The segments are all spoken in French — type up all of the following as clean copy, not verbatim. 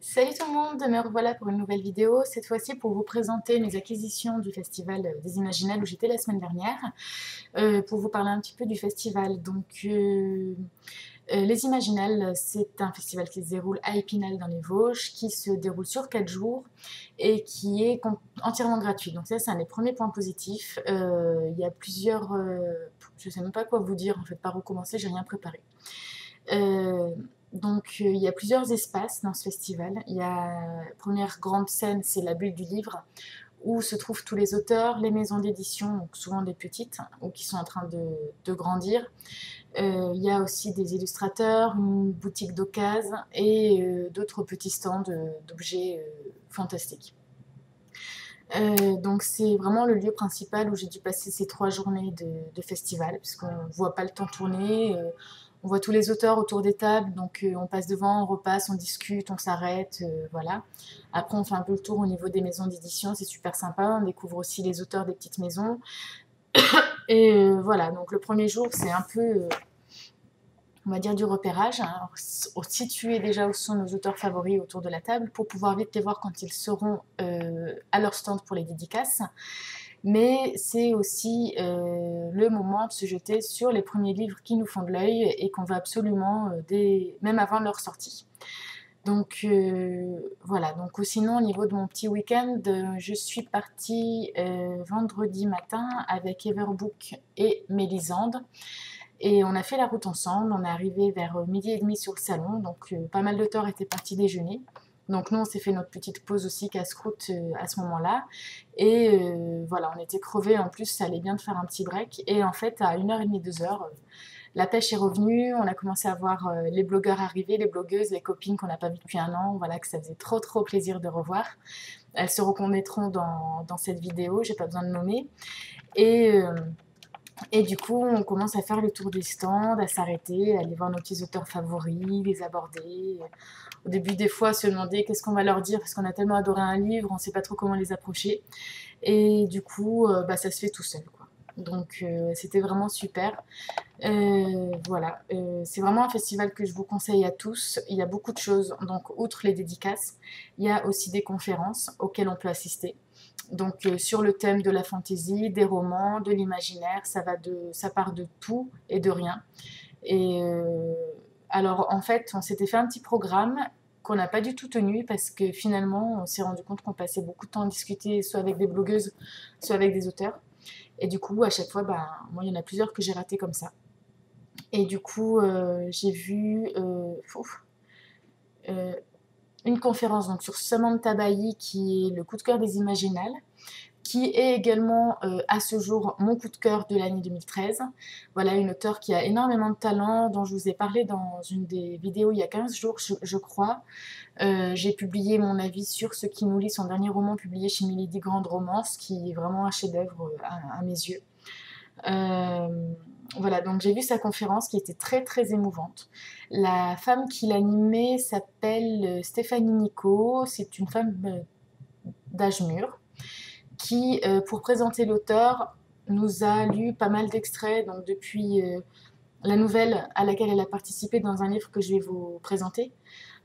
Salut tout le monde, me revoilà pour une nouvelle vidéo, cette fois-ci pour vous présenter mes acquisitions du Festival des Imaginales où j'étais la semaine dernière, pour vous parler un petit peu du festival. Les Imaginales, c'est un festival qui se déroule à Épinal dans les Vosges, qui se déroule sur 4 jours et qui est entièrement gratuit. Donc ça, c'est un des premiers points positifs. Il y a plusieurs... je sais même pas quoi vous dire, en fait, par où commencer, j'ai rien préparé. Il y a plusieurs espaces dans ce festival. Il y a la première grande scène, c'est la bulle du livre, où se trouvent tous les auteurs, les maisons d'édition, donc souvent des petites, ou qui sont en train de grandir. Il y a aussi des illustrateurs, une boutique d'occasion et d'autres petits stands d'objets fantastiques. Donc c'est vraiment le lieu principal où j'ai dû passer ces 3 journées de festival, puisqu'on ne voit pas le temps tourner. On voit tous les auteurs autour des tables, donc on passe devant, on repasse, on discute, on s'arrête, voilà. Après, on fait un peu le tour au niveau des maisons d'édition, c'est super sympa. On découvre aussi les auteurs des petites maisons. Et voilà, donc le premier jour, c'est un peu, on va dire, du repérage. Alors, situer déjà où sont nos auteurs favoris autour de la table pour pouvoir vite les voir quand ils seront à leur stand pour les dédicaces. Mais c'est aussi le moment de se jeter sur les premiers livres qui nous font de l'œil et qu'on veut absolument, même avant leur sortie. Donc voilà, donc sinon au niveau de mon petit week-end, je suis partie vendredi matin avec Everbook et Mélisande. Et on a fait la route ensemble, on est arrivé vers midi et demi sur le salon, donc pas mal d'auteurs étaient partis déjeuner. Donc nous, on s'est fait notre petite pause aussi casse-croûte à ce moment-là. Et voilà, on était crevés, en plus, ça allait bien de faire un petit break. Et en fait, à 1h30, 2h, la pêche est revenue, on a commencé à voir les blogueurs arriver, les blogueuses, les copines qu'on n'a pas vues depuis un an, voilà, que ça faisait trop trop plaisir de revoir. Elles se reconnaîtront dans cette vidéo, j'ai pas besoin de nommer. Et... Et du coup, on commence à faire le tour des stands, à s'arrêter, à aller voir nos petits auteurs favoris, les aborder. Au début, des fois, se demander qu'est-ce qu'on va leur dire parce qu'on a tellement adoré un livre, on ne sait pas trop comment les approcher. Et du coup, ça se fait tout seul, quoi. Donc, c'était vraiment super. Voilà, c'est vraiment un festival que je vous conseille à tous. Il y a beaucoup de choses. Donc, outre les dédicaces, il y a aussi des conférences auxquelles on peut assister. Donc sur le thème de la fantaisie, des romans, de l'imaginaire, ça part de tout et de rien. Et alors en fait, on s'était fait un petit programme qu'on n'a pas du tout tenu parce que finalement, on s'est rendu compte qu'on passait beaucoup de temps à discuter soit avec des blogueuses, soit avec des auteurs. Et du coup, à chaque fois, moi, il y en a plusieurs que j'ai ratés comme ça. Et du coup, j'ai vu une conférence donc, sur Samantha Bailly, qui est le coup de cœur des Imaginales, qui est également à ce jour mon coup de cœur de l'année 2013. Voilà, une auteure qui a énormément de talent, dont je vous ai parlé dans une des vidéos il y a 15 jours, je crois. J'ai publié mon avis sur Ce qui nous lie, son dernier roman publié chez Milady Grande Romance, qui est vraiment un chef-d'œuvre à mes yeux. Voilà, donc j'ai vu sa conférence qui était très très émouvante. La femme qui l'animait s'appelle Stéphanie Nico, c'est une femme d'âge mûr qui, pour présenter l'auteur, nous a lu pas mal d'extraits, donc depuis la nouvelle à laquelle elle a participé dans un livre que je vais vous présenter.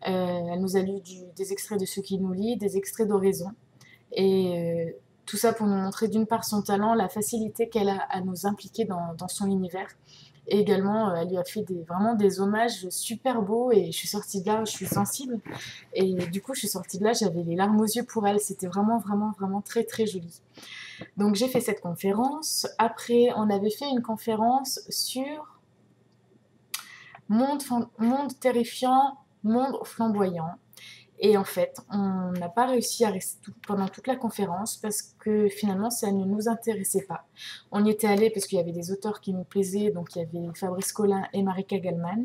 Elle nous a lu des extraits de Ce qui nous lie, des extraits d'Oraison. Et tout ça pour nous montrer d'une part son talent, la facilité qu'elle a à nous impliquer dans son univers. Et également, elle lui a fait vraiment des hommages super beaux et je suis sortie de là, je suis sensible. Et du coup, je suis sortie de là, j'avais les larmes aux yeux pour elle. C'était vraiment, vraiment, vraiment très, très joli. Donc j'ai fait cette conférence. Après, on avait fait une conférence sur monde terrifiant, monde flamboyant. Et en fait, on n'a pas réussi à rester pendant toute la conférence parce que finalement, ça ne nous intéressait pas. On y était allé parce qu'il y avait des auteurs qui nous plaisaient, donc il y avait Fabrice Collin et Marika Gellman,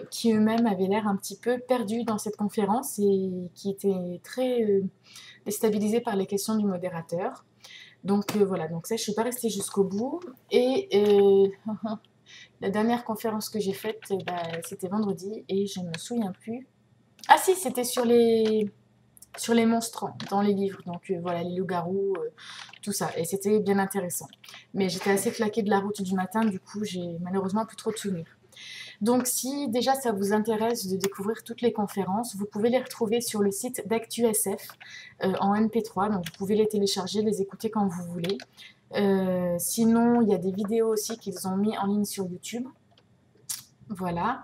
qui eux-mêmes avaient l'air un petit peu perdus dans cette conférence et qui étaient très déstabilisés par les questions du modérateur. Donc voilà, donc ça, je ne suis pas restée jusqu'au bout. Et la dernière conférence que j'ai faite, c'était vendredi et je ne me souviens plus. Ah si, c'était sur les monstres dans les livres, donc voilà, les loups-garous, tout ça, et c'était bien intéressant. Mais j'étais assez claquée de la route du matin, du coup j'ai malheureusement plus trop de souvenirs. Donc si déjà ça vous intéresse de découvrir toutes les conférences, vous pouvez les retrouver sur le site d'ActuSF en MP3, donc vous pouvez les télécharger, les écouter quand vous voulez. Sinon, il y a des vidéos aussi qu'ils ont mis en ligne sur YouTube. Voilà.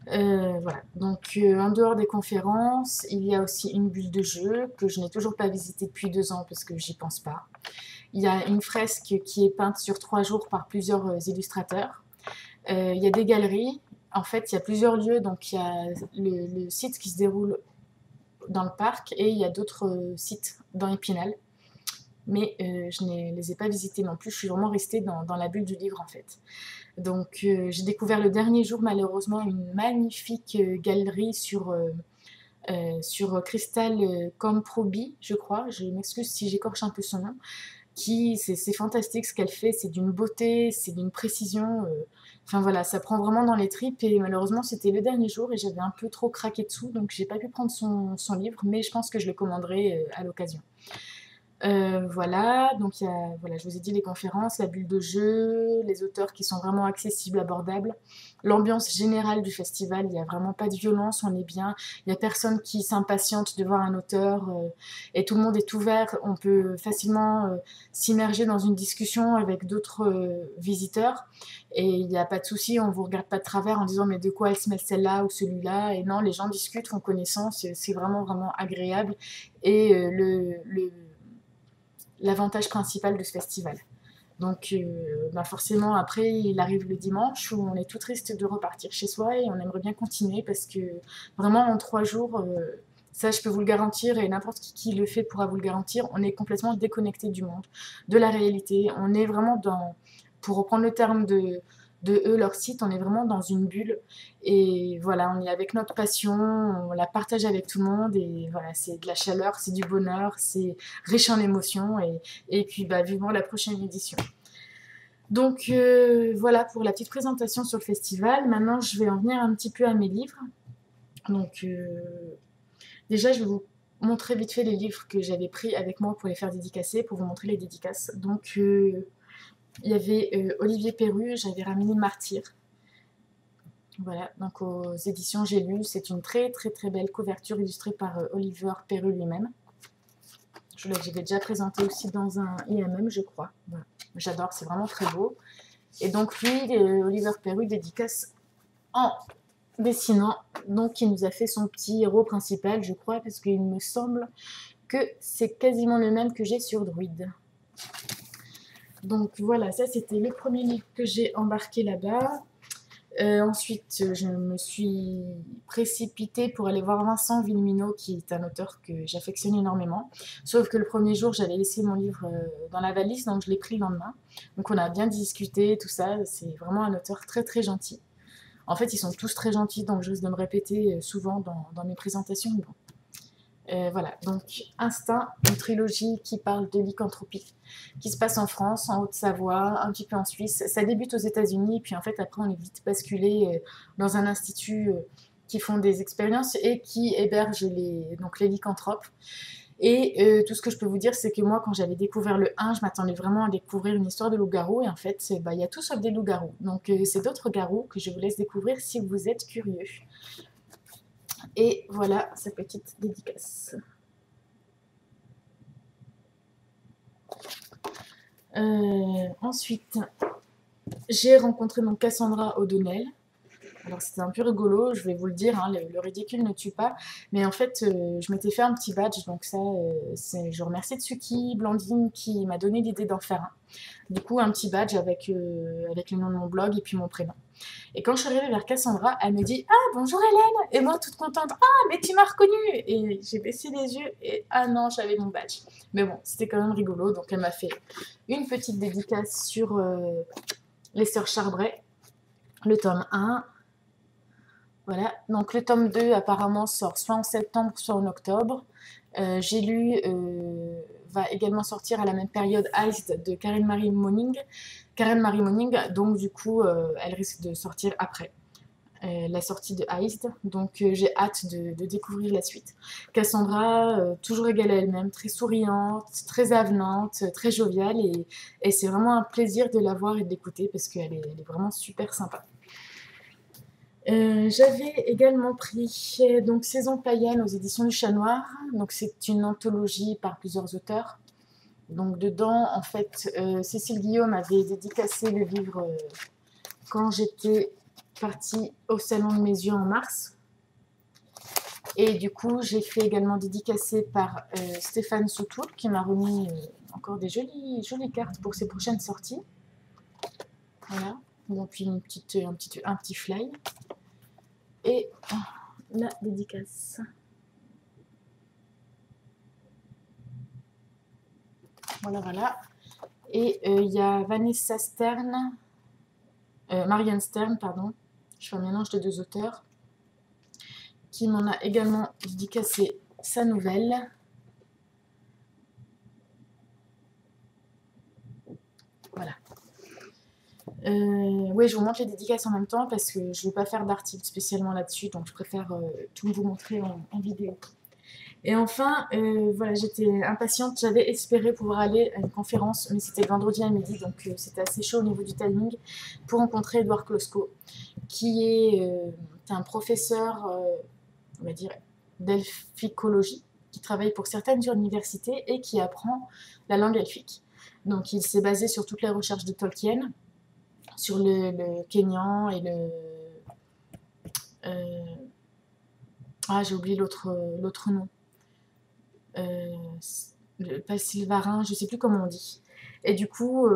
Voilà. Donc en dehors des conférences, il y a aussi une bulle de jeu que je n'ai toujours pas visitée depuis 2 ans parce que j'y pense pas. Il y a une fresque qui est peinte sur 3 jours par plusieurs illustrateurs. Il y a des galeries. En fait, il y a plusieurs lieux. Donc il y a le site qui se déroule dans le parc et il y a d'autres sites dans Épinal. Mais je ne les ai pas visités non plus. Je suis vraiment restée dans la bulle du livre en fait. Donc j'ai découvert le dernier jour malheureusement une magnifique galerie sur Crystal Comprobi, je crois. Je m'excuse si j'écorche un peu son nom. C'est fantastique ce qu'elle fait, c'est d'une beauté, c'est d'une précision. Enfin voilà, ça prend vraiment dans les tripes et malheureusement c'était le dernier jour et j'avais un peu trop craqué dessous donc j'ai pas pu prendre son livre mais je pense que je le commanderai à l'occasion. Voilà, donc voilà, je vous ai dit les conférences, la bulle de jeu, les auteurs qui sont vraiment accessibles, abordables. L'ambiance générale du festival, il n'y a vraiment pas de violence, on est bien. Il n'y a personne qui s'impatiente de voir un auteur et tout le monde est ouvert. On peut facilement s'immerger dans une discussion avec d'autres visiteurs et il n'y a pas de souci, on ne vous regarde pas de travers en disant mais de quoi elle se mêle celle-là ou celui-là. Et non, les gens discutent, font connaissance, c'est vraiment, vraiment agréable. Et l'avantage principal de ce festival. Donc forcément après il arrive le dimanche où on est tout triste de repartir chez soi et on aimerait bien continuer parce que vraiment en 3 jours, ça je peux vous le garantir et n'importe qui le fait pourra vous le garantir, on est complètement déconnecté du monde, de la réalité, on est vraiment pour reprendre le terme de eux, leur site, on est vraiment dans une bulle et voilà, on est avec notre passion, on la partage avec tout le monde et voilà, c'est de la chaleur, c'est du bonheur, c'est riche en émotions et puis vivement la prochaine édition. Donc voilà pour la petite présentation sur le festival. Maintenant, je vais en venir un petit peu à mes livres. Donc déjà, je vais vous montrer vite fait les livres que j'avais pris avec moi pour les faire dédicacer, pour vous montrer les dédicaces. Donc il y avait Olivier Perru, j'avais ramené Martyr. Voilà, donc aux éditions J'ai lu, c'est une très très très belle couverture illustrée par Olivier Perru lui-même. Je l'avais déjà présenté aussi dans un IMM, je crois. Voilà. J'adore, c'est vraiment très beau. Et donc lui, Olivier Perru, dédicace en dessinant. Donc il nous a fait son petit héros principal, je crois, parce qu'il me semble que c'est quasiment le même que j'ai sur Druid. Donc voilà, ça c'était le premier livre que j'ai embarqué là-bas. Ensuite, je me suis précipitée pour aller voir Vincent Villeminot, qui est un auteur que j'affectionne énormément. Sauf que le premier jour, j'avais laissé mon livre dans la valise, donc je l'ai pris le lendemain. Donc on a bien discuté, tout ça. C'est vraiment un auteur très très gentil. En fait, ils sont tous très gentils, donc je risque de me répéter souvent dans mes présentations. Bon. Voilà, donc Instinct, une trilogie qui parle de lycanthropie, qui se passe en France, en Haute-Savoie, un petit peu en Suisse. Ça débute aux États-Unis, puis en fait après on est vite basculé dans un institut qui font des expériences et qui héberge les lycanthropes. Et tout ce que je peux vous dire, c'est que moi, quand j'avais découvert le 1, je m'attendais vraiment à découvrir une histoire de loup-garou, et en fait, il y a tout sauf des loups-garous. Donc c'est d'autres garous que je vous laisse découvrir si vous êtes curieux. Et voilà sa petite dédicace. Ensuite, j'ai rencontré donc Cassandra O'Donnell. Alors c'était un peu rigolo, je vais vous le dire, hein, le ridicule ne tue pas. Mais en fait, je m'étais fait un petit badge, donc ça, je remercie Tsuki, Blandine qui m'a donné l'idée d'en faire un. Du coup, un petit badge avec le nom de mon blog et puis mon prénom. Et quand je suis arrivée vers Cassandra, elle me dit « Ah, bonjour Hélène !» Et moi, toute contente « Ah, mais tu m'as reconnue !» Et j'ai baissé les yeux et « Ah non, j'avais mon badge !» Mais bon, c'était quand même rigolo, donc elle m'a fait une petite dédicace sur les sœurs Charbret, le tome 1. Voilà, donc le tome 2 apparemment sort soit en septembre, soit en octobre. J'ai lu va également sortir à la même période Iced de Karen Marie Moning. Karen Marie Moning, donc du coup, elle risque de sortir après la sortie de Iced. Donc j'ai hâte de découvrir la suite. Cassandra, toujours égale à elle-même, très souriante, très avenante, très joviale. Et c'est vraiment un plaisir de la voir et de l'écouter parce qu'elle est vraiment super sympa. J'avais également pris donc Saison païenne aux éditions du Chat Noir. Donc c'est une anthologie par plusieurs auteurs. Donc dedans, en fait, Cécile Guillaume avait dédicacé le livre quand j'étais partie au Salon de mes yeux en mars. Et du coup, j'ai fait également dédicacer par Stéphane Soutour qui m'a remis encore des jolies cartes pour ses prochaines sorties. Voilà. Bon, puis un petit fly. Et la dédicace. Voilà, voilà. Et il y a Vanessa Stern, Marianne Stern, pardon. Je fais un mélange de deux auteurs. Qui m'en a également dédicacé sa nouvelle. Voilà. Oui, je vous montre les dédicaces en même temps parce que je ne vais pas faire d'article spécialement là-dessus, donc je préfère tout vous montrer en vidéo. Et enfin, voilà, j'étais impatiente, j'avais espéré pouvoir aller à une conférence, mais c'était vendredi à midi, donc c'était assez chaud au niveau du timing, pour rencontrer Edouard Klosko, qui est un professeur, on va dire, d'elficologie, qui travaille pour certaines universités et qui apprend la langue elfique. Donc il s'est basé sur toutes les recherches de Tolkien, sur le Kenyan et le... j'ai oublié l'autre nom. Pas Sylvarin, je sais plus comment on dit. Et du coup,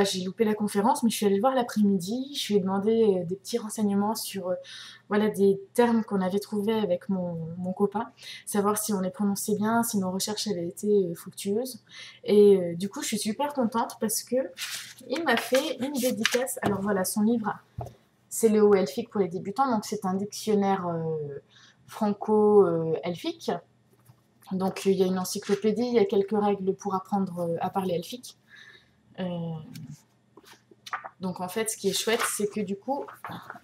j'ai loupé la conférence, mais je suis allée le voir l'après-midi. Je lui ai demandé des petits renseignements sur voilà, des termes qu'on avait trouvés avec mon copain, savoir si on les prononçait bien, si nos recherches avaient été fructueuses. Et du coup, je suis super contente parce que il m'a fait une dédicace. Alors voilà, son livre, c'est Léo Elfique pour les débutants, donc c'est un dictionnaire franco-elfique. Donc il y a une encyclopédie, il y a quelques règles pour apprendre à parler elfique. Donc en fait, ce qui est chouette, c'est que du coup,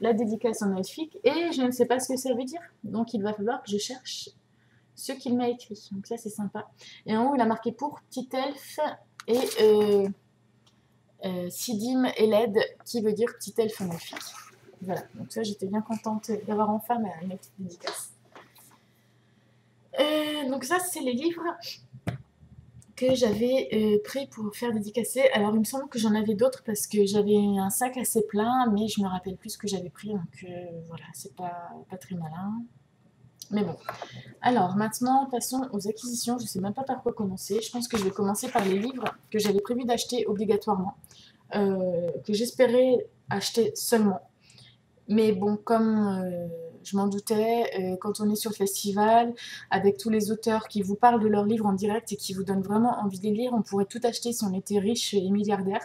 la dédicace en elfique, et je ne sais pas ce que ça veut dire. Donc il va falloir que je cherche ce qu'il m'a écrit. Donc ça, c'est sympa. Et en haut, il a marqué pour petit elfe et Sidim Eled, qui veut dire petit elfe en elfique. Voilà, donc ça, j'étais bien contente d'avoir enfin ma petite dédicace. Donc ça, c'est les livres que j'avais pris pour faire dédicacer. Alors il me semble que j'en avais d'autres parce que j'avais un sac assez plein, mais je me rappelle plus ce que j'avais pris, donc voilà, c'est pas très malin. Mais bon. Alors maintenant, passons aux acquisitions. Je sais même pas par quoi commencer. Je pense que je vais commencer par les livres que j'avais prévu d'acheter obligatoirement, que j'espérais acheter seulement. Mais bon, comme je m'en doutais, quand on est sur le festival, avec tous les auteurs qui vous parlent de leurs livres en direct et qui vous donnent vraiment envie de les lire, on pourrait tout acheter si on était riche et milliardaire.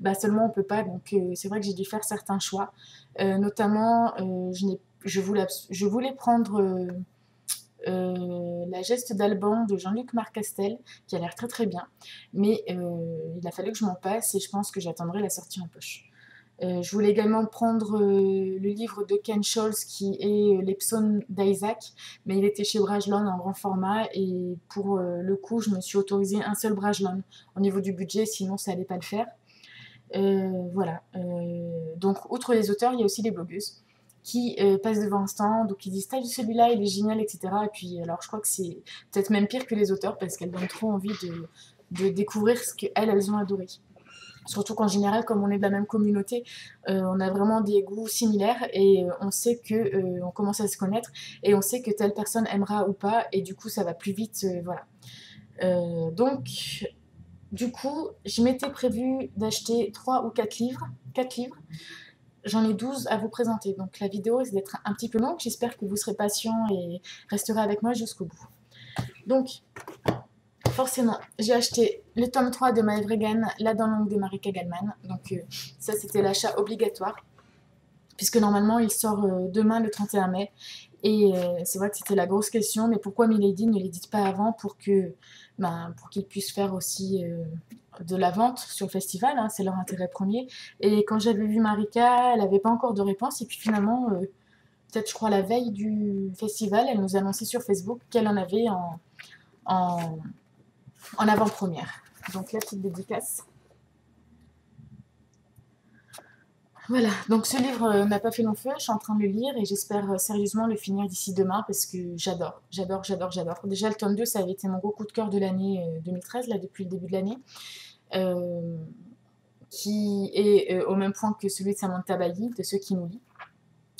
Bah seulement on peut pas, donc c'est vrai que j'ai dû faire certains choix. Notamment, je voulais prendre La geste d'Alban de Jean-Luc Marcastel, qui a l'air très très bien. Mais il a fallu que je m'en passe et je pense que j'attendrai la sortie en poche. Je voulais également prendre le livre de Ken Scholz qui est Les psaumes d'Isaac, mais il était chez Brajlon en grand format et pour le coup, je me suis autorisé un seul Brajlon au niveau du budget, sinon ça allait pas le faire. Voilà. Donc, outre les auteurs, il y a aussi les blogueuses qui passent devant un stand ou qui disent t'as vu celui-là, il est génial, etc. Et puis, alors, je crois que c'est peut-être même pire que les auteurs parce qu'elles donnent trop envie de découvrir ce qu'elles ont adoré. Surtout qu'en général, comme on est de la même communauté, on a vraiment des goûts similaires et on sait que on commence à se connaître et on sait que telle personne aimera ou pas et du coup ça va plus vite, voilà. Donc, du coup, je m'étais prévu d'acheter 3 ou 4 livres. 4 livres. J'en ai 12 à vous présenter. Donc la vidéo risque d'être un petit peu longue. J'espère que vous serez patient et resterez avec moi jusqu'au bout. Donc, forcément, j'ai acheté le tome 3 de Maëv Regan, La Dent Longue de Marika Gallman. Donc ça, c'était l'achat obligatoire. Puisque normalement, il sort demain, le 31 mai. Et c'est vrai que c'était la grosse question, mais pourquoi Milady ne l'édite pas avant pour qu'ils puissent faire aussi de la vente sur le festival, hein, c'est leur intérêt premier. Et quand j'avais vu Marika, elle n'avait pas encore de réponse, et puis finalement, peut-être je crois la veille du festival, elle nous annonçait sur Facebook qu'elle en avait en avant-première. Donc la petite dédicace. Voilà, donc ce livre n'a pas fait long feu, je suis en train de le lire et j'espère sérieusement le finir d'ici demain parce que j'adore, j'adore, j'adore, j'adore. Déjà le tome 2, ça avait été mon gros coup de cœur de l'année 2013, là depuis le début de l'année, euh, qui est au même point que celui de Samantha Bailly, de ceux qui nous lit.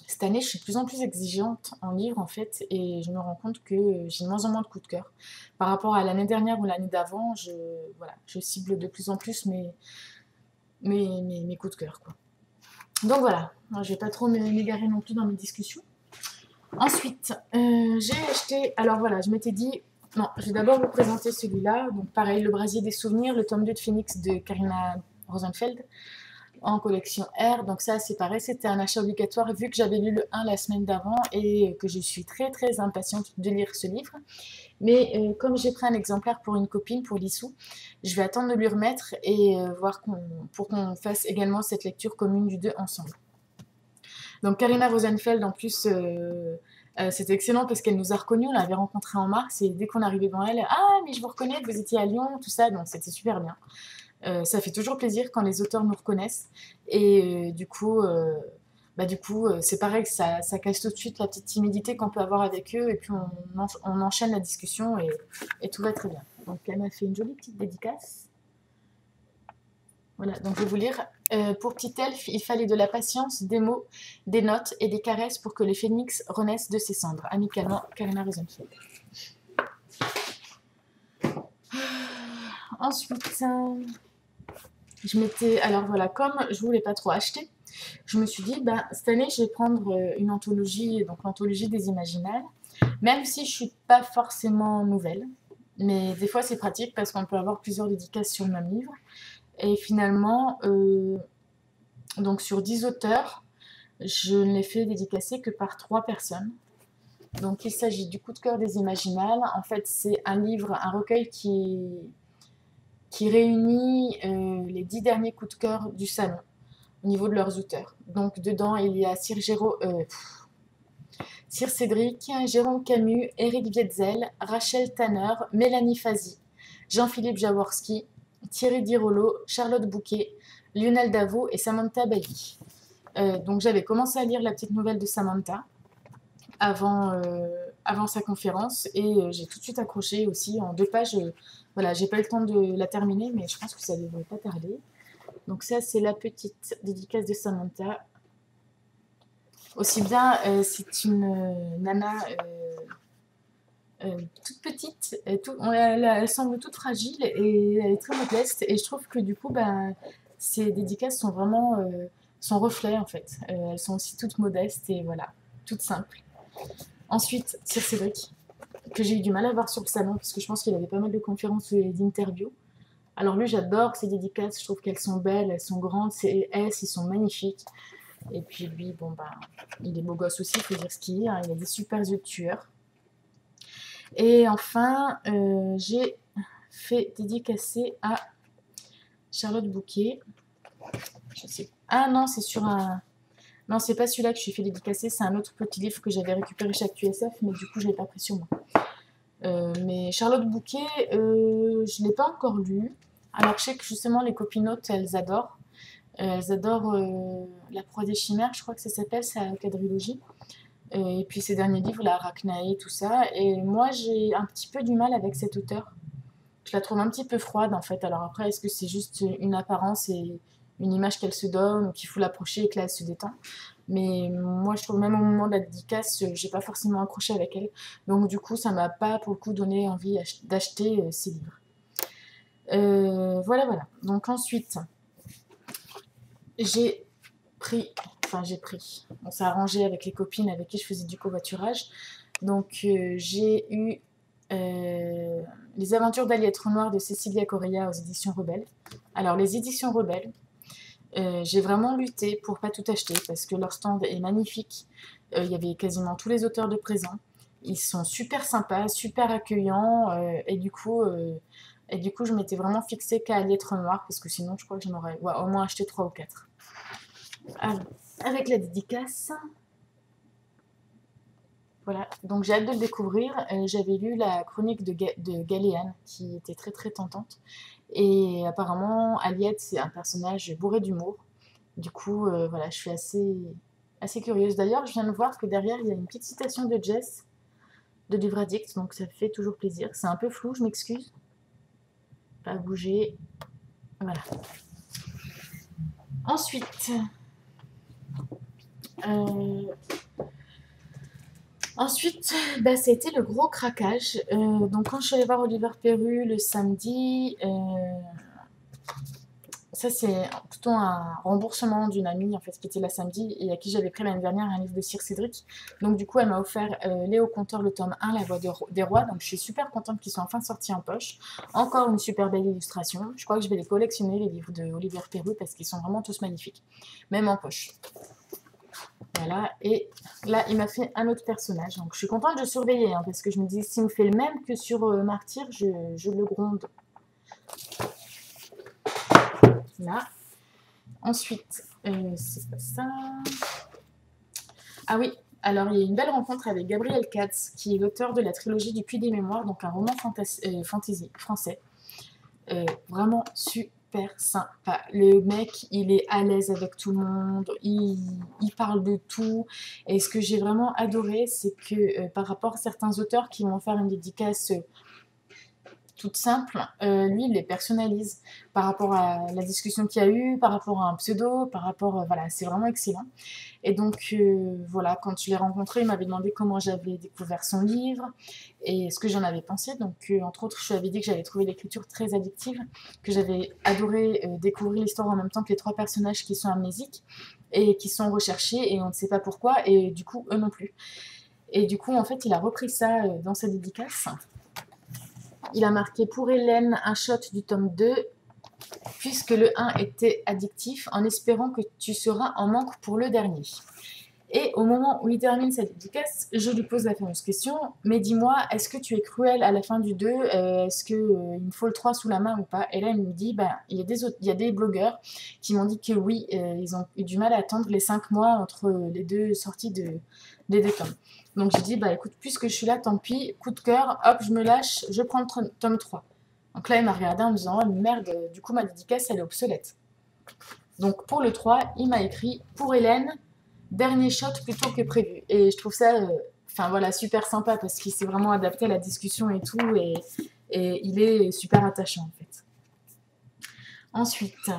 Cette année, je suis de plus en plus exigeante en livre en fait et je me rends compte que j'ai de moins en moins de coups de cœur. Par rapport à l'année dernière ou l'année d'avant, voilà, je cible de plus en plus mes coups de cœur, quoi. Donc voilà, moi, je vais pas trop m'égarer non plus dans mes discussions. Ensuite, j'ai acheté. Alors voilà, je m'étais dit. Non, je vais d'abord vous présenter celui-là. Donc pareil, Le Brasier des Souvenirs, le tome 2 de Phoenix de Karina Rosenfeld en collection R. Donc ça, c'est pareil, c'était un achat obligatoire vu que j'avais lu le 1 la semaine d'avant et que je suis très très impatiente de lire ce livre. Mais comme j'ai pris un exemplaire pour une copine, pour Lissou, je vais attendre de lui remettre et voir pour qu'on fasse également cette lecture commune du 2 ensemble. Donc Karina Rosenfeld, en plus, c'était excellent parce qu'elle nous a reconnus, on l'avait rencontrée en mars et dès qu'on arrivait devant elle, ah mais je vous reconnais, vous étiez à Lyon, tout ça, donc c'était super bien. Ça fait toujours plaisir quand les auteurs nous reconnaissent et du coup, c'est pareil que ça cache tout de suite la petite timidité qu'on peut avoir avec eux et puis on enchaîne la discussion et tout va très bien. Donc elle m'a fait une jolie petite dédicace. Voilà, donc je vais vous lire. Pour petit elfe, il fallait de la patience, des mots, des notes et des caresses pour que le phénix renaisse de ses cendres. Amicalement, Karina Rosenfeld. Ensuite, je m'étais... Alors voilà, comme je voulais pas trop acheter, je me suis dit, bah, cette année, je vais prendre une anthologie, donc l'anthologie des Imaginales, même si je suis pas forcément nouvelle. Mais des fois, c'est pratique parce qu'on peut avoir plusieurs dédicaces sur le même livre. Et finalement, donc sur 10 auteurs, je ne l'ai fait dédicacer que par 3 personnes. Donc il s'agit du coup de cœur des Imaginales. En fait, c'est un livre, un recueil qui réunit les 10 derniers coups de cœur du salon au niveau de leurs auteurs. Donc dedans, il y a Cyr Cédric, Jérôme Camus, Éric Vietzel, Rachel Tanner, Mélanie Fazi, Jean-Philippe Jaworski, Thierry Dirolo, Charlotte Bouquet, Lionel Davo et Samantha Bailly. Donc j'avais commencé à lire la petite nouvelle de Samantha avant sa conférence et j'ai tout de suite accroché aussi en 2 pages. Voilà, j'ai pas eu le temps de la terminer, mais je pense que ça devrait pas tarder. Donc ça, c'est la petite dédicace de Samantha. Aussi bien, c'est une nana toute petite, elle semble toute fragile et elle est très modeste. Et je trouve que du coup, ben, ces dédicaces sont vraiment son reflet en fait. Elles sont aussi toutes modestes et voilà, toutes simples. Ensuite, Cyr Cédric, que j'ai eu du mal à voir sur le salon parce que je pense qu'il avait pas mal de conférences et d'interviews. Alors lui, j'adore ses dédicaces, je trouve qu'elles sont belles, elles sont grandes, ses S, ils sont magnifiques. Et puis lui, bon ben, il est beau gosse aussi, il faut dire ce qu'il est, hein, il a des super yeux de tueur. Et enfin, j'ai fait dédicacer à Charlotte Bouquet. Je sais. Ah non, c'est sur un... Non, c'est pas celui-là que je suis fait dédicacer, c'est un autre petit livre que j'avais récupéré chez ActuSF, mais du coup, je l'ai pas pris sur moi. Mais Charlotte Bouquet, je l'ai pas encore lu. Alors, je sais que justement, les copinotes, elles adorent. Elles adorent La Proie des Chimères, je crois que ça s'appelle, c'est la quadrilogie. Et puis ces derniers livres, la Arachnae, tout ça. Et moi, j'ai un petit peu du mal avec cette auteure. Je la trouve un petit peu froide, en fait. Alors après, est-ce que c'est juste une apparence et une image qu'elle se donne, ou qu'il faut l'approcher et que là, elle se détend? Mais moi, je trouve même au moment de la dédicace, j'ai pas forcément accroché avec elle. Donc du coup, ça m'a pas, pour le coup, donné envie d'acheter ces livres. Voilà, voilà. Donc ensuite, j'ai pris... Enfin, j'ai pris. On s'est arrangé avec les copines avec qui je faisais du covoiturage. Donc, j'ai eu Les aventures d'Aliêtre Noire de Cécilia Correa aux éditions Rebelles. Alors, les éditions Rebelles, j'ai vraiment lutté pour pas tout acheter parce que leur stand est magnifique. Il y avait quasiment tous les auteurs de présents. Ils sont super sympas, super accueillants. Et du coup, je m'étais vraiment fixée qu'à Aliêtre Noire parce que sinon, je crois que j'en aurais au moins acheté 3 ou 4. Alors, avec la dédicace. Voilà, donc j'ai hâte de le découvrir. J'avais lu la chronique de Galéane qui était très très tentante. Et apparemment, Aliette, c'est un personnage bourré d'humour. Du coup, voilà, je suis assez curieuse. D'ailleurs, je viens de voir que derrière, il y a une petite citation de Jess, de Livre Addict, donc ça fait toujours plaisir. C'est un peu flou, je m'excuse. Pas bouger. Voilà. Ensuite, euh, bah, ça a été le gros craquage. Donc, quand je suis allée voir Oliver Perru le samedi, ça c'est plutôt un remboursement d'une amie en fait qui était là samedi et à qui j'avais pris l'année dernière un livre de Sir Cédric. Donc du coup elle m'a offert Léo Conteur le tome 1, La Voix des Rois. Donc je suis super contente qu'ils soient enfin sortis en poche. Encore une super belle illustration. Je crois que je vais les collectionner les livres de Oliver Perru parce qu'ils sont vraiment tous magnifiques. Même en poche. Voilà, et là il m'a fait un autre personnage. Donc je suis contente de surveiller hein, parce que je me dis s'il me fait le même que sur Martyr, je le gronde. Là. Ensuite, c'est pas ça. Ah oui, alors il y a une belle rencontre avec Gabriel Katz, qui est l'auteur de la trilogie du Puits des Mémoires, donc un roman fantasy français. Vraiment super sympa. Le mec, il est à l'aise avec tout le monde, il parle de tout. Et ce que j'ai vraiment adoré, c'est que par rapport à certains auteurs qui vont faire une dédicace toute simple, lui, il les personnalise par rapport à la discussion qu'il y a eu, par rapport à un pseudo, par rapport... voilà, c'est vraiment excellent. Et donc, voilà, quand je l'ai rencontré, il m'avait demandé comment j'avais découvert son livre et ce que j'en avais pensé. Donc, entre autres, je lui avais dit que j'avais trouvé l'écriture très addictive, que j'avais adoré découvrir l'histoire en même temps que les 3 personnages qui sont amnésiques et qui sont recherchés et on ne sait pas pourquoi, et du coup, eux non plus. Et du coup, en fait, il a repris ça dans sa dédicace. Il a marqué pour Hélène un shot du tome 2, puisque le 1 était addictif, en espérant que tu seras en manque pour le dernier. Et au moment où il termine sa dédicace, je lui pose la fameuse question, mais dis-moi, est-ce que tu es cruel à la fin du 2 Est-ce qu'il me faut le 3 sous la main ou pas? Et là, il me dit, il y a des blogueurs qui m'ont dit que oui, ils ont eu du mal à attendre les 5 mois entre les deux sorties des 2 tomes. Donc j'ai dit, écoute, puisque je suis là, tant pis, coup de cœur, hop, je me lâche, je prends le tome 3. Donc là, il m'a regardé en me disant, oh merde, du coup, ma dédicace, elle est obsolète. Donc pour le 3, il m'a écrit, pour Hélène, dernier shot plutôt que prévu. Et je trouve ça voilà, super sympa parce qu'il s'est vraiment adapté à la discussion et tout. Et il est super attachant en fait. Ensuite,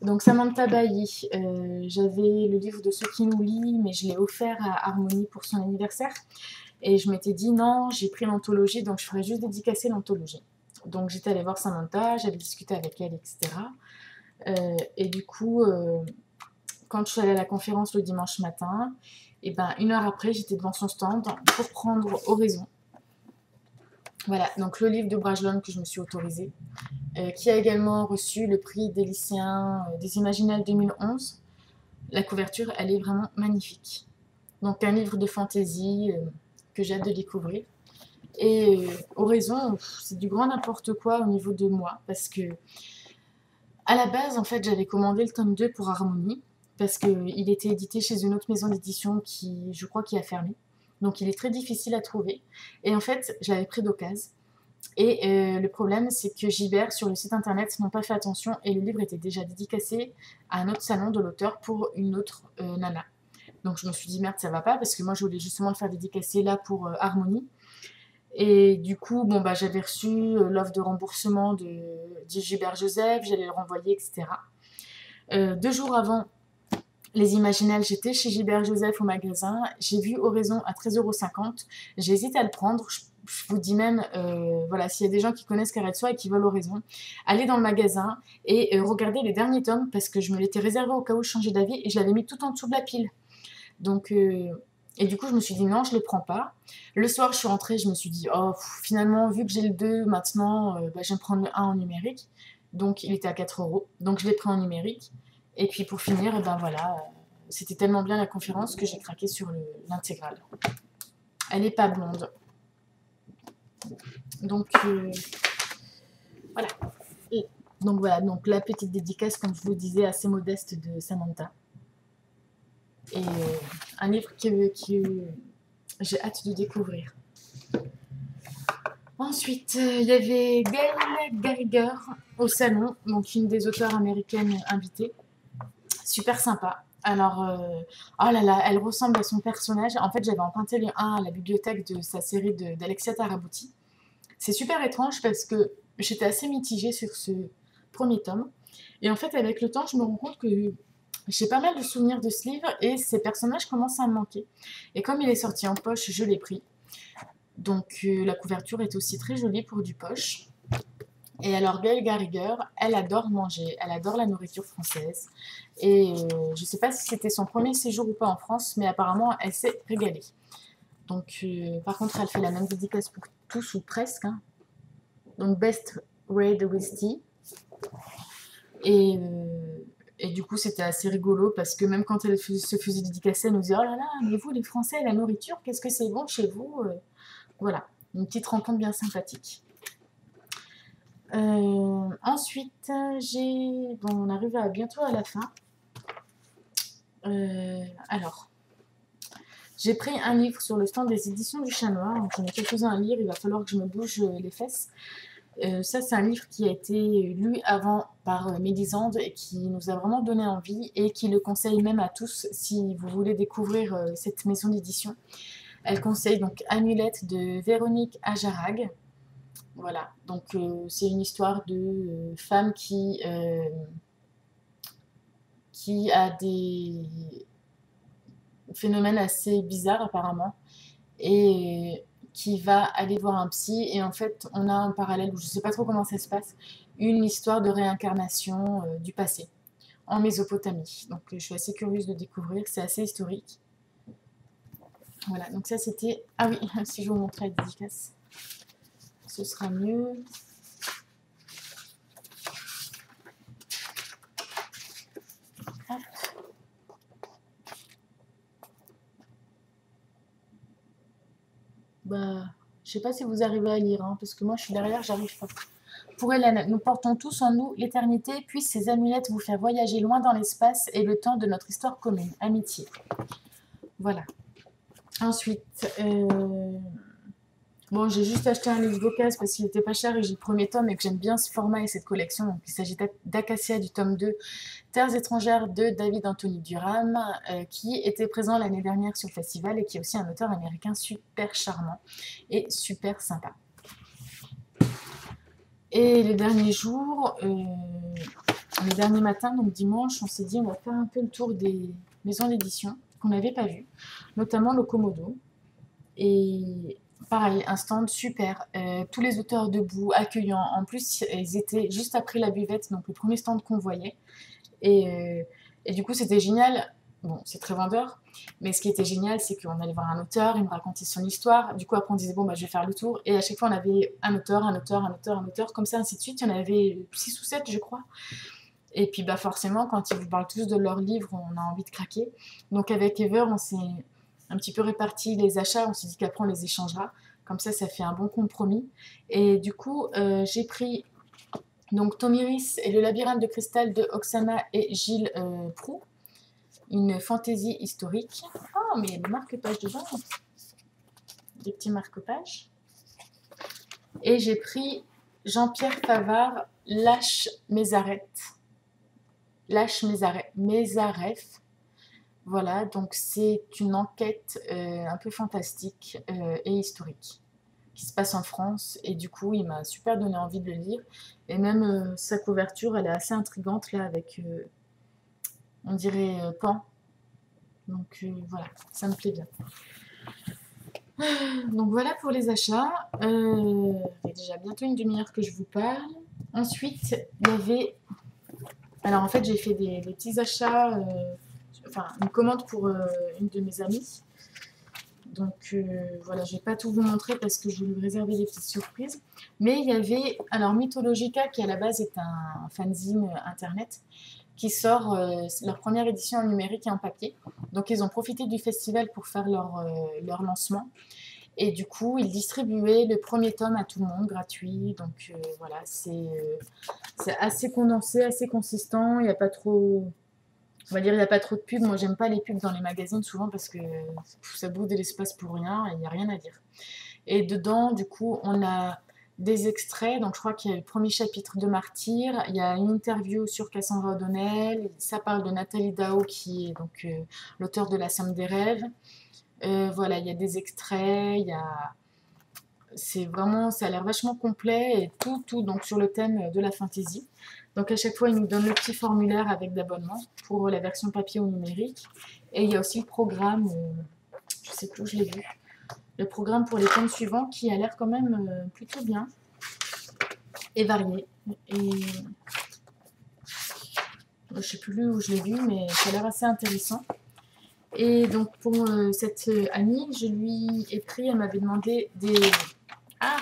donc Samantha Bailly, j'avais le livre de Ceux qui nous lit, mais je l'ai offert à Harmonie pour son anniversaire. Et je m'étais dit non, j'ai pris l'anthologie, donc je ferais juste dédicacer l'anthologie. Donc j'étais allée voir Samantha, j'avais discuté avec elle, etc. Et du coup, quand je suis allée à la conférence le dimanche matin, et 1 heure après, j'étais devant son stand pour prendre Horizon. Voilà, donc le livre de Brajlon que je me suis autorisée, qui a également reçu le prix des lycéens des Imaginales 2011. La couverture, elle est vraiment magnifique. Donc un livre de fantaisie que j'ai hâte de découvrir. Et Horizon, c'est du grand n'importe quoi au niveau de moi, parce que à la base, en fait, j'avais commandé le tome 2 pour Harmonie, parce qu'il était édité chez une autre maison d'édition qui, je crois, qui a fermé. Donc il est très difficile à trouver. Et en fait, je l'avais pris d'occasion. Et le problème, c'est que Gibert, sur le site internet, n'ont pas fait attention et le livre était déjà dédicacé à un autre salon de l'auteur pour une autre nana. Donc je me suis dit, merde, ça va pas, parce que moi, je voulais justement le faire dédicacer là pour Harmonie. Et du coup, j'avais reçu l'offre de remboursement de Gilbert Joseph, j'allais le renvoyer, etc. 2 jours avant les Imaginales, j'étais chez Gilbert Joseph au magasin, j'ai vu Horizon à 13,50 €, j'hésite à le prendre, je vous dis même, voilà, s'il y a des gens qui connaissent Carré de Soie et qui veulent Horizon, allez dans le magasin et regardez les derniers tomes, parce que je me l'étais réservé au cas où je changeais d'avis et je l'avais mis tout en dessous de la pile. Donc... et du coup, je me suis dit non, je ne les prends pas. Le soir, je suis rentrée, je me suis dit, oh, finalement, vu que j'ai le 2 maintenant, je vais me prendre le 1 en numérique. Donc, il était à 4 €. Donc, je l'ai pris en numérique. Et puis, pour finir, voilà, c'était tellement bien la conférence que j'ai craqué sur l'intégrale. Elle n'est pas blonde. Donc, voilà. Et donc, voilà, donc la petite dédicace, comme je vous disais, assez modeste de Samantha. Et un livre que j'ai hâte de découvrir. Ensuite, il y avait Gail Garriger au salon, donc une des auteurs américaines invitées. super sympa. Alors, oh là là, elle ressemble à son personnage. En fait, j'avais emprunté le 1 à la bibliothèque de sa série d'Alexia Tarabuti. C'est super étrange parce que j'étais assez mitigée sur ce premier tome. Et en fait, avec le temps, je me rends compte que j'ai pas mal de souvenirs de ce livre et ces personnages commencent à me manquer. Et comme il est sorti en poche, je l'ai pris. Donc la couverture est aussi très jolie pour du poche. Et alors Gail Garriger, elle adore manger, elle adore la nourriture française. Et je ne sais pas si c'était son premier séjour ou pas en France, mais apparemment elle s'est régalée. Donc par contre elle fait la même dédicace pour tous ou presque. Hein. Donc Best Red with Tea. Et, et du coup c'était assez rigolo parce que même quand elle se faisait dédicacer, elle nous disait « Oh là là, mais vous les Français, la nourriture, qu'est-ce que c'est bon chez vous ?» Voilà, une petite rencontre bien sympathique. Ensuite, on arrive bientôt à la fin. Alors, j'ai pris un livre sur le stand des éditions du Chat Noir. Donc, j'en ai quelques-uns à lire, il va falloir que je me bouge les fesses. Ça, c'est un livre qui a été lu avant par Mélisande et qui nous a vraiment donné envie et qui le conseille même à tous si vous voulez découvrir cette maison d'édition. Elle conseille donc Amulette de Véronique Ajarag. Voilà, donc c'est une histoire de femme qui a des phénomènes assez bizarres apparemment et qui va aller voir un psy et en fait on a un parallèle où je ne sais pas trop comment ça se passe, une histoire de réincarnation du passé en Mésopotamie. Donc je suis assez curieuse de découvrir, c'est assez historique. Voilà, donc ça c'était... Ah oui, si je vous montrais la dédicace, ce sera mieux. Hop. Bah, je sais pas si vous arrivez à lire, hein, parce que moi je suis derrière, j'arrive pas. Pour Hélène, nous portons tous en nous l'éternité, puissent ces amulettes vous faire voyager loin dans l'espace et le temps de notre histoire commune. Amitié. Voilà. Ensuite, bon, j'ai juste acheté un livre d'occasion parce qu'il était pas cher et j'ai le premier tome et que j'aime bien ce format et cette collection. Donc, il s'agit d'Acacia du tome 2, Terres étrangères de David Anthony Durham, qui était présent l'année dernière sur le festival et qui est aussi un auteur américain super charmant et super sympa. Et les derniers jours, les derniers matins, donc dimanche, on s'est dit on va faire un peu le tour des maisons d'édition qu'on n'avait pas vues, notamment Locomodo. Et pareil, un stand super, tous les auteurs debout, accueillants. En plus, ils étaient juste après la buvette, donc le premier stand qu'on voyait. Et du coup, c'était génial. Bon, c'est très vendeur, mais ce qui était génial, c'est qu'on allait voir un auteur, il me racontait son histoire. Du coup, après, on disait, bon, bah, je vais faire le tour. Et à chaque fois, on avait un auteur, un auteur, un auteur, un auteur, comme ça, ainsi de suite. Il y en avait 6 ou 7, je crois. Et puis, bah, forcément, quand ils vous parlent tous de leurs livres, on a envie de craquer. Donc, avec Ever, on s'est un petit peu réparti les achats. On s'est dit qu'après, on les échangera. Comme ça fait un bon compromis. Et du coup, j'ai pris donc Tomiris et le labyrinthe de cristal de Oksana et Gilles Proulx, une fantaisie historique. Oh, mais il y a des marque-pages dedans, des petits marque-pages. Et j'ai pris Jean-Pierre Favard, Lâche Mézareth. Mézareth. Voilà, donc c'est une enquête un peu fantastique et historique qui se passe en France et du coup il m'a super donné envie de le lire et même sa couverture elle est assez intrigante là avec on dirait Pan donc voilà ça me plaît bien donc voilà pour les achats ça fait déjà bientôt une demi-heure que je vous parle. Ensuite il y avait alors en fait j'ai fait des petits achats enfin une commande pour une de mes amies. Donc voilà, je ne vais pas tout vous montrer parce que je vais lui réserver des petites surprises. Mais il y avait, alors Mythologica, qui à la base est un fanzine internet, qui sort leur première édition en numérique et en papier. Donc ils ont profité du festival pour faire leur lancement. Et du coup, ils distribuaient le premier tome à tout le monde, gratuit. Donc voilà, c'est assez condensé, assez consistant. Il n'y a pas trop... On va dire il n'y a pas trop de pubs. Moi, j'aime pas les pubs dans les magazines souvent parce que ça bouffe de l'espace pour rien et il n'y a rien à dire. Et dedans, du coup, on a des extraits. Donc je crois qu'il y a le premier chapitre de Martyr, il y a une interview sur Cassandra O'Donnell, ça parle de Nathalie Dao qui est donc l'auteur de La Somme des rêves. Voilà, il y a des extraits, il y a... C'est vraiment, ça a l'air vachement complet et tout donc sur le thème de la fantasy. Donc à chaque fois, il nous donne le petit formulaire avec d'abonnement pour la version papier ou numérique. Et il y a aussi le programme, je sais plus où je l'ai vu, le programme pour les thèmes suivants qui a l'air quand même plutôt bien et varié. Et je sais plus où je l'ai vu, mais ça a l'air assez intéressant. Et donc pour cette amie, je lui ai pris, elle m'avait demandé des... Ah,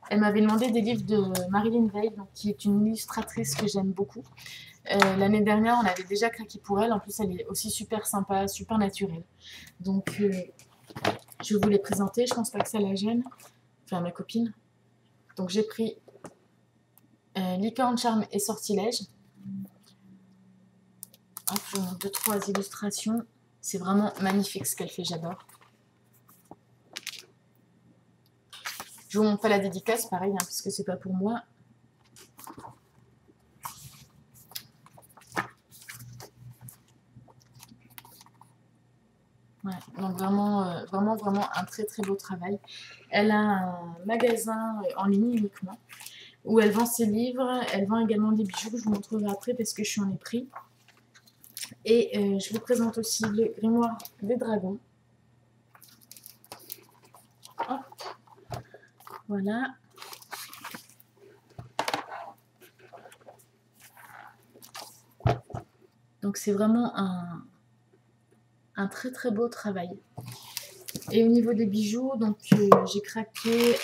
elle m'avait demandé des livres de Marilyn Veil, donc, qui est une illustratrice que j'aime beaucoup. L'année dernière, on avait déjà craqué pour elle. En plus, elle est aussi super sympa, super naturelle. Donc, je vais vous les présenter. Je pense pas que ça la gêne. Enfin, ma copine. Donc, j'ai pris Licorne, Charme et Sortilège. Hop, je vous montre 2-3 illustrations. C'est vraiment magnifique ce qu'elle fait, j'adore. Je vous montre pas la dédicace, pareil, hein, parce que c'est pas pour moi. Ouais, donc vraiment, vraiment un très beau travail. Elle a un magasin en ligne uniquement où elle vend ses livres. Elle vend également des bijoux, je vous montrerai après parce que je suis en épris. Et je vous présente aussi le grimoire des dragons. Hop. Voilà. Donc c'est vraiment un très beau travail. Et au niveau des bijoux, donc j'ai craqué.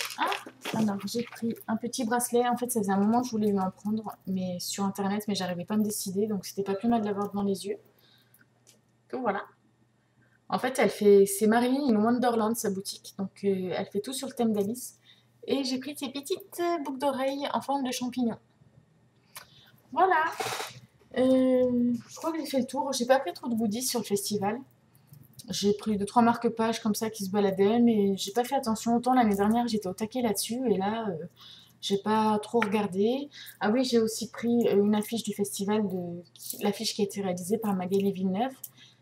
Alors j'ai pris un petit bracelet. En fait, ça faisait un moment que je voulais lui en prendre, mais sur internet, mais j'arrivais pas à me décider, donc c'était pas plus mal de l'avoir devant les yeux. Donc voilà. En fait, c'est Marilyn in Wonderland, sa boutique. Donc elle fait tout sur le thème d'Alice. Et j'ai pris ces petites boucles d'oreilles en forme de champignon. Voilà. Je crois que j'ai fait le tour. J'ai pas pris trop de goodies sur le festival. J'ai pris 2-3 marque-pages comme ça qui se baladaient, mais j'ai pas fait attention. Autant l'année dernière, j'étais au taquet là-dessus, et là, j'ai pas trop regardé. Ah oui, j'ai aussi pris une affiche du festival, l'affiche qui a été réalisée par Magali Villeneuve,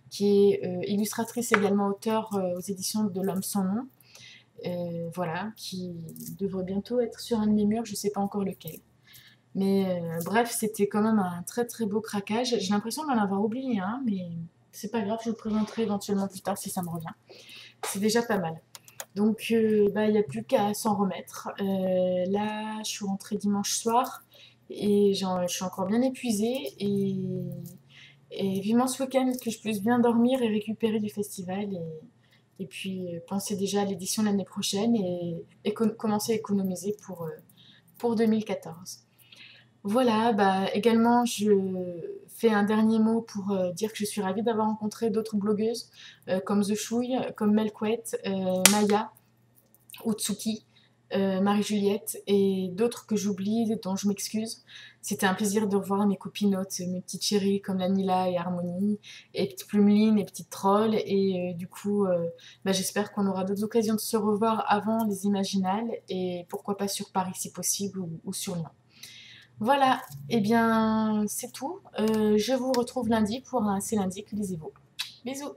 qui est illustratrice également auteure aux éditions de L'Homme sans nom. Voilà, qui devrait bientôt être sur un de mes murs, je sais pas encore lequel. Mais bref, c'était quand même un très beau craquage. J'ai l'impression d'en avoir oublié un, mais c'est pas grave, je vous le présenterai éventuellement plus tard si ça me revient. C'est déjà pas mal. Donc, il n'y a plus qu'à s'en remettre. Là, je suis rentrée dimanche soir et je suis encore bien épuisée. Et vivement ce week-end que je puisse bien dormir et récupérer du festival. Et puis, penser déjà à l'édition l'année prochaine et commencer à économiser pour 2014. Voilà, également je fais un dernier mot pour dire que je suis ravie d'avoir rencontré d'autres blogueuses comme The Chouille, comme Melquette, Maya, Utsuki, Marie-Juliette et d'autres que j'oublie, dont je m'excuse. C'était un plaisir de revoir mes copinotes, mes petites chéries comme Lanila et Harmonie, et Petite Plumeline et Petite Troll. Et du coup, j'espère qu'on aura d'autres occasions de se revoir avant les Imaginales et pourquoi pas sur Paris si possible ou sur Lyon. Voilà, et bien c'est tout. Je vous retrouve lundi pour un C'est lundi que lisez-vous. Bisous!